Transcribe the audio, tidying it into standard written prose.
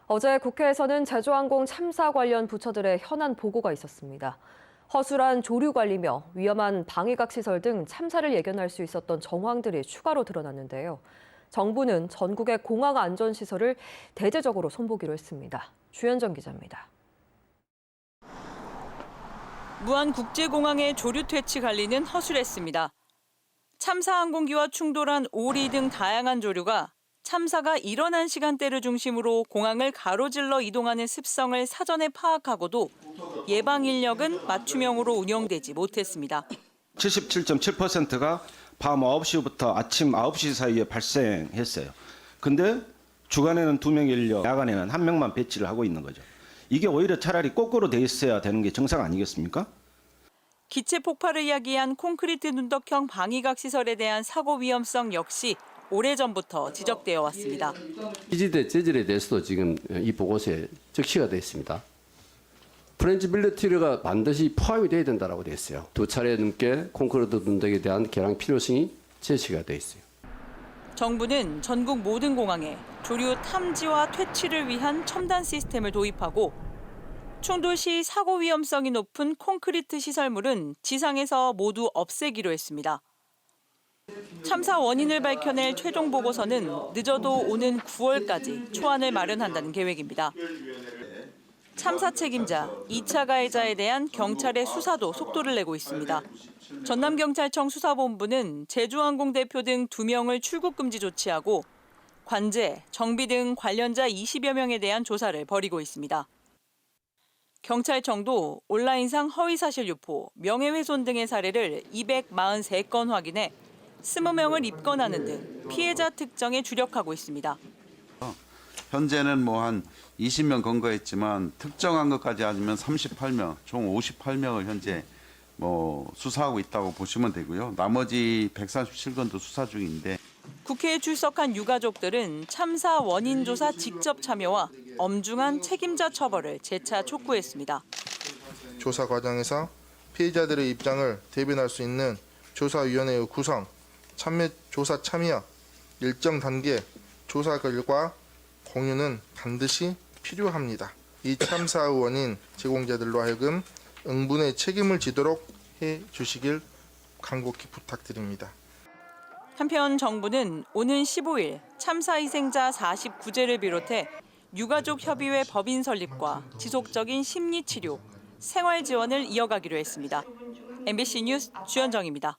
어제 국회에서는 제주항공 참사 관련 부처들의 현안 보고가 있었습니다. 허술한 조류 관리며 위험한 방위각 시설 등 참사를 예견할 수 있었던 정황들이 추가로 드러났는데요. 정부는 전국의 공항 안전 시설을 대대적으로 손보기로 했습니다. 주현정 기자입니다. 무안국제공항의 조류 퇴치 관리는 허술했습니다. 참사 항공기와 충돌한 오리 등 다양한 조류가 참사가 일어난 시간대를 중심으로 공항을 가로질러 이동하는 습성을 사전에 파악하고도 예방 인력은 맞춤형으로 운영되지 못했습니다. 77.7%가 밤 9시부터 아침 9시 사이에 발생했어요. 근데 주간에는 2명 인력, 야간에는 1명만 배치를 하고 있는 거죠. 이게 오히려 차라리 거꾸로 돼 있어야 되는 게 정상 아니겠습니까? 기체 폭발을 야기한 콘크리트 눈덕형 방위각 시설에 대한 사고 위험성 역시 오래전부터 지적되어 왔습니다. 기지대 재질에 대해서도 지금 이 보고서에 적시가 되어 있습니다. 프렌치 밀리터리가 반드시 포함이 돼야 된다고 되어 있어요. 2차례 넘게 콘크리트 눈덕에 대한 개량 필요성이 제시가 되어 있어요. 정부는 전국 모든 공항에 조류 탐지와 퇴치를 위한 첨단 시스템을 도입하고 충돌 시 사고 위험성이 높은 콘크리트 시설물은 지상에서 모두 없애기로 했습니다. 참사 원인을 밝혀낼 최종 보고서는 늦어도 오는 9월까지 초안을 마련한다는 계획입니다. 참사 책임자, 2차 가해자에 대한 경찰의 수사도 속도를 내고 있습니다. 전남경찰청 수사본부는 제주항공 대표 등 2명을 출국 금지 조치하고 관제, 정비 등 관련자 20여 명에 대한 조사를 벌이고 있습니다. 경찰청도 온라인상 허위사실 유포, 명예훼손 등의 사례를 243건 확인해 20명을 입건하는 등 피해자 특정에 주력하고 있습니다. 현재는 한 20명 검거했지만 특정한 것까지 하면 38명, 총 58명을 현재 수사하고 있다고 보시면 되고요. 나머지 137건도 수사 중인데. 국회에 출석한 유가족들은 참사 원인 조사 직접 참여와 엄중한 책임자 처벌을 재차 촉구했습니다. 조사 과정에서 피해자들의 입장을 대변할 수 있는 조사위원회의 구성, 조사 참여, 일정 단계 조사 결과 공유는 반드시 필요합니다. 이 참사의 원인 제공자들로 하여금 응분의 책임을 지도록 해주시길 간곡히 부탁드립니다. 한편 정부는 오는 15일 참사 희생자 49제를 비롯해 유가족 협의회 법인 설립과 지속적인 심리치료, 생활 지원을 이어가기로 했습니다. MBC 뉴스 주현정입니다.